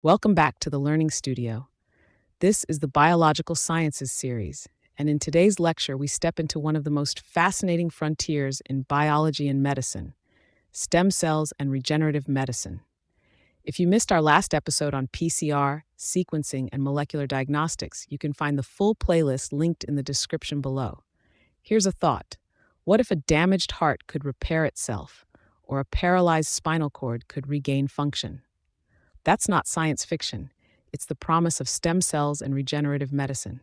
Welcome back to the Learning Studio. This is the Biological Sciences series, and in today's lecture, we step into one of the most fascinating frontiers in biology and medicine: stem cells and regenerative medicine. If you missed our last episode on PCR, sequencing, and molecular diagnostics, you can find the full playlist linked in the description below. Here's a thought: what if a damaged heart could repair itself, or a paralyzed spinal cord could regain function? That's not science fiction. It's the promise of stem cells and regenerative medicine.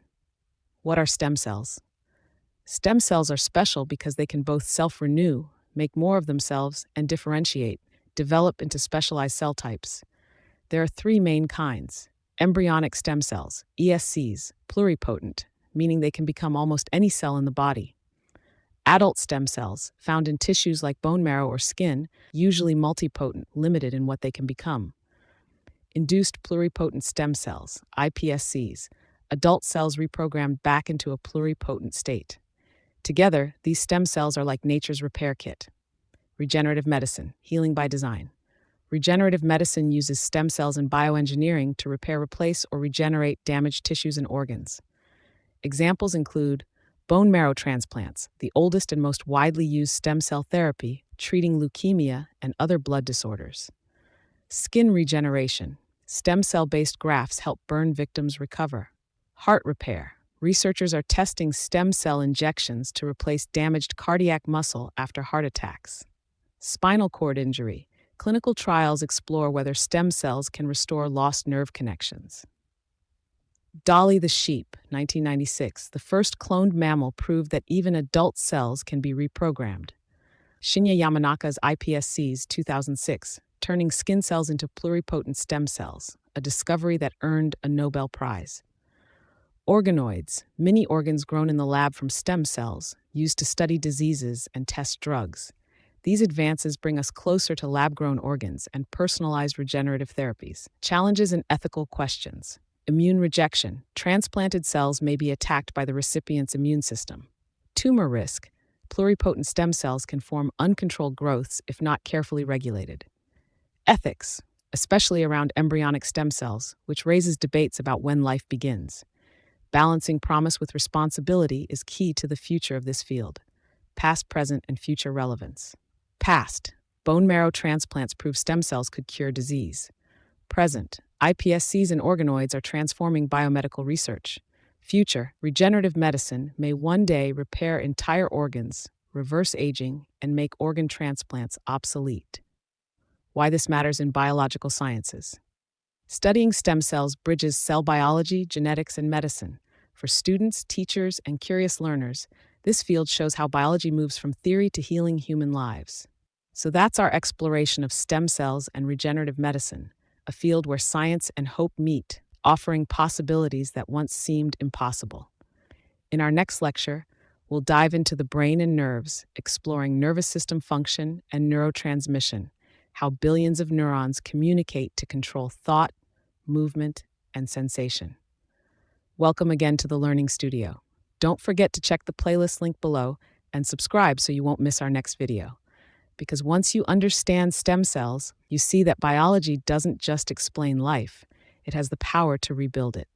What are stem cells? Stem cells are special because they can both self-renew, make more of themselves, and differentiate, develop into specialized cell types. There are three main kinds: embryonic stem cells, ESCs, pluripotent, meaning they can become almost any cell in the body; adult stem cells, found in tissues like bone marrow or skin, usually multipotent, limited in what they can become; induced pluripotent stem cells, iPSCs, adult cells reprogrammed back into a pluripotent state. Together, these stem cells are like nature's repair kit. Regenerative medicine, healing by design. Regenerative medicine uses stem cells in bioengineering to repair, replace, or regenerate damaged tissues and organs. Examples include bone marrow transplants, the oldest and most widely used stem cell therapy, treating leukemia and other blood disorders; skin regeneration, stem cell-based grafts help burn victims recover; heart repair, researchers are testing stem cell injections to replace damaged cardiac muscle after heart attacks; spinal cord injury, clinical trials explore whether stem cells can restore lost nerve connections. Dolly the sheep, 1996, the first cloned mammal proved that even adult cells can be reprogrammed. Shinya Yamanaka's iPSCs, 2006, turning skin cells into pluripotent stem cells, a discovery that earned a Nobel Prize. Organoids, mini organs grown in the lab from stem cells, used to study diseases and test drugs. These advances bring us closer to lab-grown organs and personalized regenerative therapies. Challenges and ethical questions. Immune rejection. Transplanted cells may be attacked by the recipient's immune system. Tumor risk. Pluripotent stem cells can form uncontrolled growths if not carefully regulated. Ethics, especially around embryonic stem cells, which raises debates about when life begins. Balancing promise with responsibility is key to the future of this field. Past, present, and future relevance. Past, bone marrow transplants prove stem cells could cure disease. Present, iPSCs and organoids are transforming biomedical research. Future, regenerative medicine may one day repair entire organs, reverse aging, and make organ transplants obsolete. Why this matters in biological sciences. Studying stem cells bridges cell biology, genetics, and medicine. For students, teachers, and curious learners, this field shows how biology moves from theory to healing human lives. So that's our exploration of stem cells and regenerative medicine, a field where science and hope meet, offering possibilities that once seemed impossible. In our next lecture, we'll dive into the brain and nerves, exploring nervous system function and neurotransmission, how billions of neurons communicate to control thought, movement, and sensation. Welcome again to the Learning Studio. Don't forget to check the playlist link below and subscribe so you won't miss our next video. Because once you understand stem cells, you see that biology doesn't just explain life, it has the power to rebuild it.